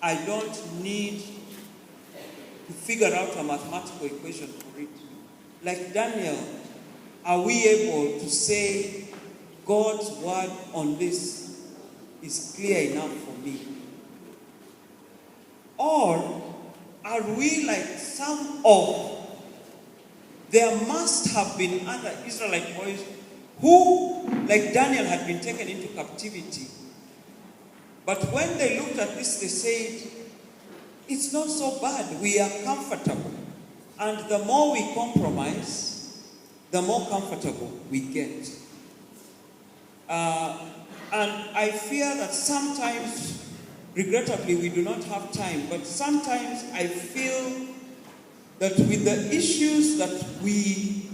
I don't need to figure out a mathematical equation for it. Like Daniel, are we able to say God's word on this is clear enough for me? Or are we like there must have been other Israelite boys who, like Daniel, had been taken into captivity. But when they looked at this, they said, it's not so bad, we are comfortable. And the more we compromise, the more comfortable we get. And I fear that sometimes, regrettably, we do not have time, but sometimes I feel that with the issues that we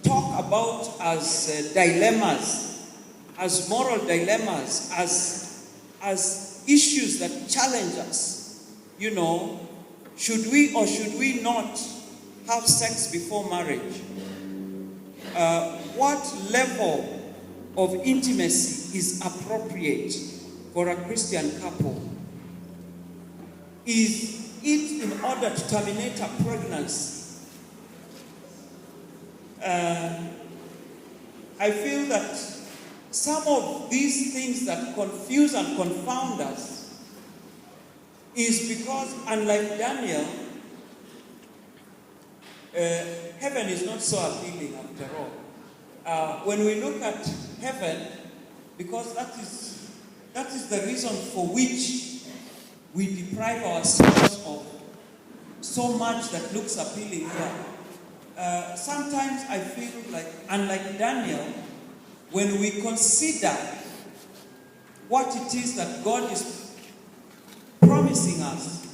talk about as dilemmas, as moral dilemmas, as issues that challenge us, should we or should we not have sex before marriage? What level of intimacy is appropriate for a Christian couple? Is it in order to terminate a pregnancy? I feel that some of these things that confuse and confound us is because, unlike Daniel, heaven is not so appealing after all. When we look at heaven, because that is the reason for which we deprive ourselves of so much that looks appealing here. Sometimes I feel like, unlike Daniel, when we consider what it is that God is promising us,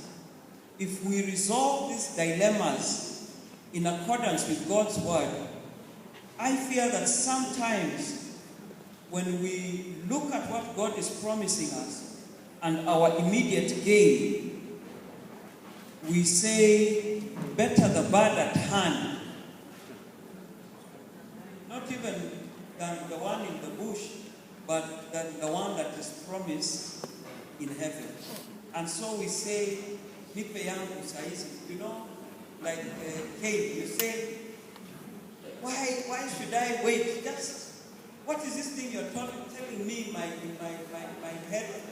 if we resolve these dilemmas in accordance with God's word, I fear that sometimes when we look at what God is promising us and our immediate gain, we say, better the bird at hand, not even than the one in the bush, but than the one that is promised in heaven. And so we say, nipe yangu saizi, like Cain, you say, why should I wait? Just, what is this thing you're telling me, my head,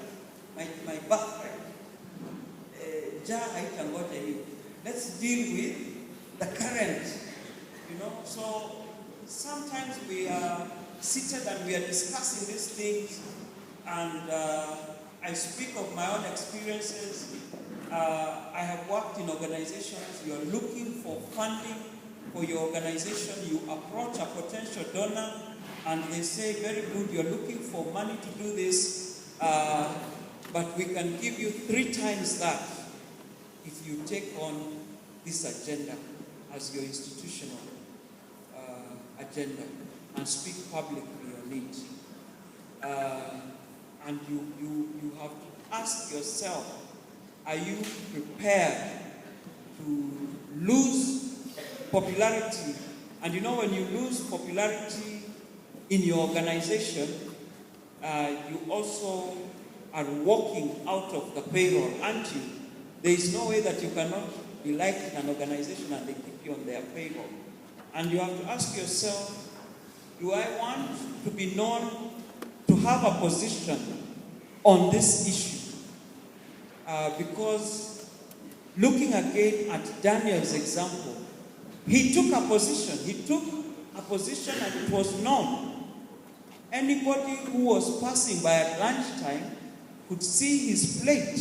my birthright? Let's deal with the current, So sometimes we are seated and we are discussing these things, and I speak of my own experiences. I have worked in organizations. You are looking for funding for your organization. You approach a potential donor, and they say, very good, you're looking for money to do this, but we can give you 3 times that if you take on this agenda as your institutional agenda and speak publicly on it. And you have to ask yourself, are you prepared to lose popularity? And when you lose popularity in your organization, you also are walking out of the payroll, aren't you? There is no way that you cannot be liked in an organization and they keep you on their payroll. And you have to ask yourself, do I want to be known to have a position on this issue? Because looking again at Daniel's example, he took a position. And it was known. Anybody who was passing by at lunchtime could see his plate,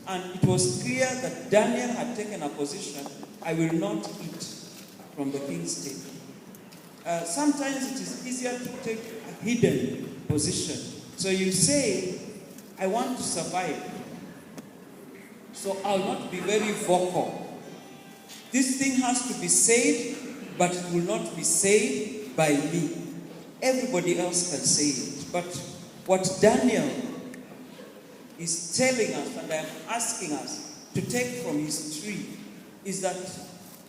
and it was clear that Daniel had taken a position. I will not eat from the king's table. Sometimes it is easier to take a hidden position. So you say, I want to survive, so I'll not be very vocal. This thing has to be said, but it will not be said by me. Everybody else can say it. But what Daniel is telling us, and I'm asking us to take from his tree, is that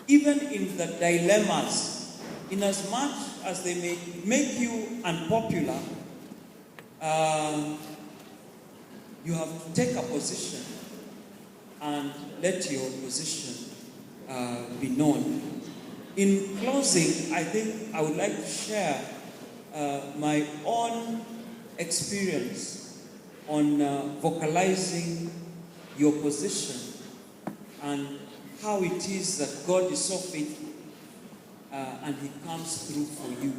even in the dilemmas, in as much as they may make you unpopular, you have to take a position and let your position be known. In closing, I think I would like to share my own experience on vocalizing your position and how it is that God is so faithful and He comes through for you.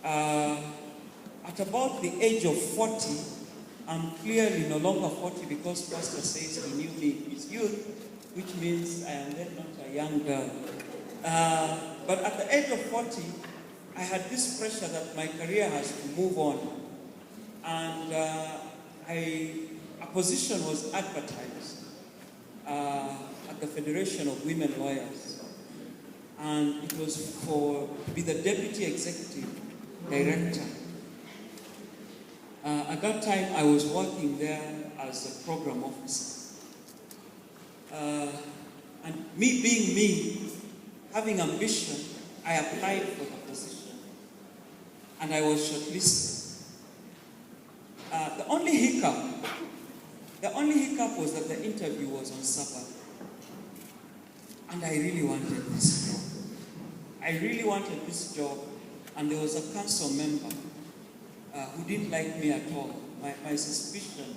At about the age of 40, I'm clearly no longer 40 because Pastor says he knew me in his youth, which means I am then not a young girl. But at the age of 40, I had this pressure that my career has to move on. And a position was advertised at the Federation of Women Lawyers. And it was to be the Deputy Executive Director. At that time, I was working there as a program officer. And me being me, having ambition, I applied for the position. And I was shortlisted. The only hiccup was that the interview was on Sabbath. And I really wanted this job. I really wanted this job. And there was a council member who didn't like me at all. My suspicion,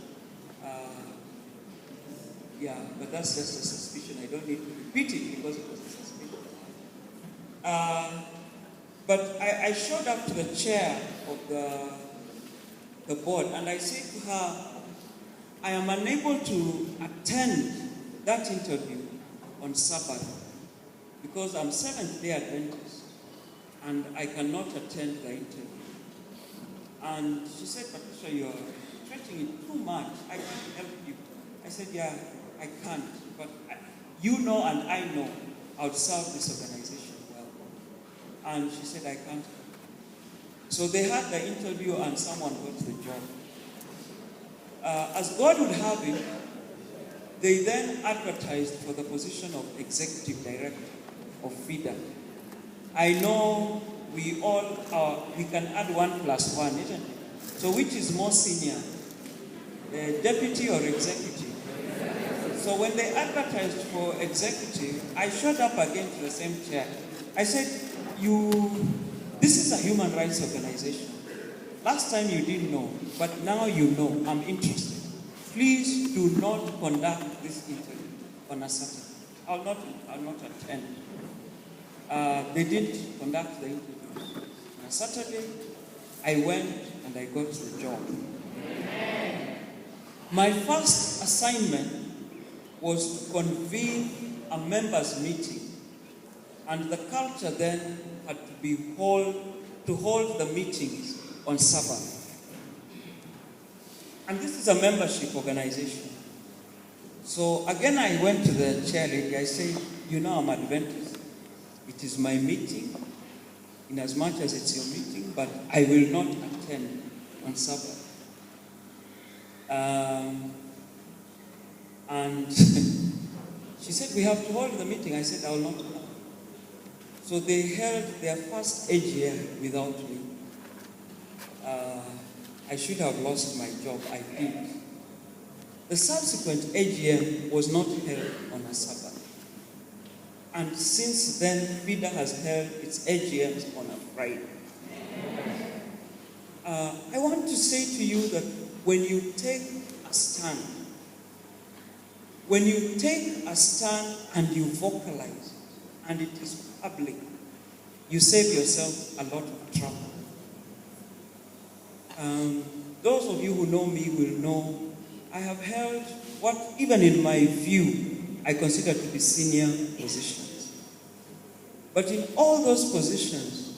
but that's just a suspicion. I don't need to repeat it because it was a suspicion. But I showed up to the chair of the board and I said to her, I am unable to attend that interview on Sabbath because I'm Seventh-day Adventist and I cannot attend the interview. And she said, Patricia, you're stretching it too much. I can't help you. I said, yeah, I can't. But you know and I know I would serve this organization well. And she said, I can't. So they had the interview and someone got the job. As God would have it, they then advertised for the position of Executive Director of FIDA. I know we can add 1 plus 1, isn't it? So which is more senior, deputy or executive? So when they advertised for executive, I showed up again to the same chair. I said, this is a human rights organization. Last time you didn't know, but now you know. I'm interested. Please do not conduct this interview on a Saturday. I'll not attend. They didn't conduct the interview. On a Saturday, I went and I got the job. My first assignment was to convene a members' meeting, and the culture then had to hold the meetings on Sabbath. And this is a membership organization. So again, I went to the chair lady. I said, I'm Adventist. It is my meeting, in as much as it's your meeting, but I will not attend on Sabbath. And she said, we have to hold the meeting. I said, I will not come. So they held their first AGM without me. I should have lost my job. I did. The subsequent AGM was not held on a Sabbath. And since then, FIDA has held its AGMs on a Friday. I want to say to you that when you take a stand, and you vocalize, and it is public, you save yourself a lot of trouble. Those of you who know me will know I have held what, even in my view, I consider to be senior positions. But in all those positions,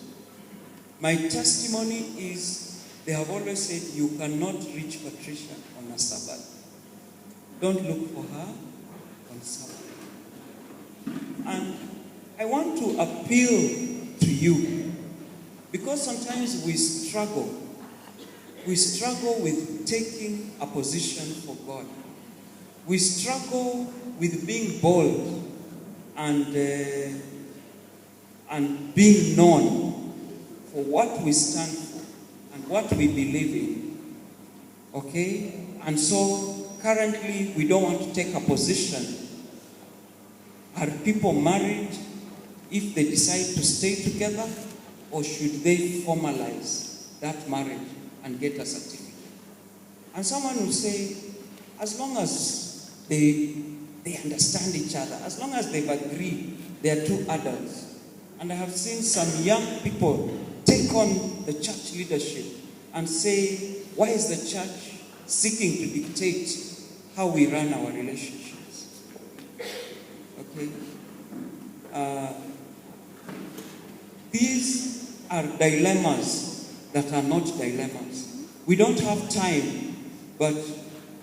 my testimony is they have always said, you cannot reach Patricia on a Sabbath. Don't look for her on Sabbath. And I want to appeal to you, because sometimes we struggle with taking a position for God. We struggle with being bold and being known for what we stand for and what we believe in. Okay? And so currently we don't want to take a position. Are people married if they decide to stay together, or should they formalize that marriage and get a certificate? And someone will say, as long as they understand each other, as long as they've agreed they are two adults. And I have seen some young people take on the church leadership and say, why is the church seeking to dictate how we run our relationships? Okay? These are dilemmas that are not dilemmas. We don't have time, but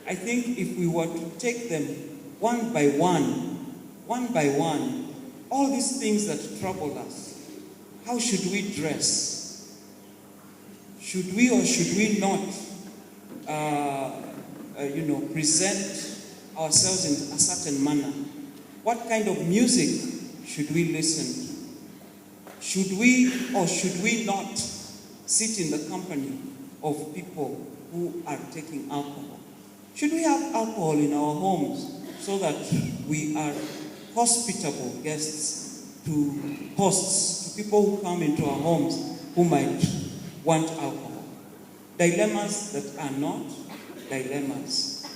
I think if we were to take them one by one, all these things that trouble us, how should we dress? Should we or should we not, present ourselves in a certain manner? What kind of music should we listen to? Should we or should we not sit in the company of people who are taking alcohol? Should we have alcohol in our homes so that we are hospitable guests to hosts, to people who come into our homes who might want alcohol? Dilemmas that are not dilemmas.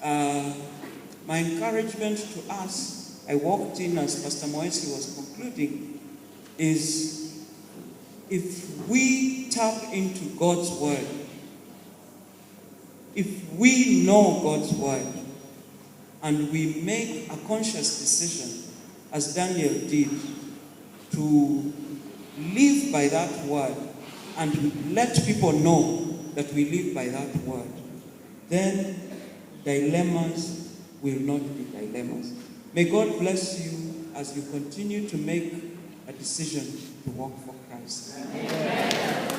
My encouragement to us, I walked in as Pastor Moesi was concluding, is if we tap into God's word, if we know God's word, and we make a conscious decision, as Daniel did, to live by that word and let people know that we live by that word, then dilemmas will not be dilemmas. May God bless you as you continue to make a decision to walk for Christ. Amen.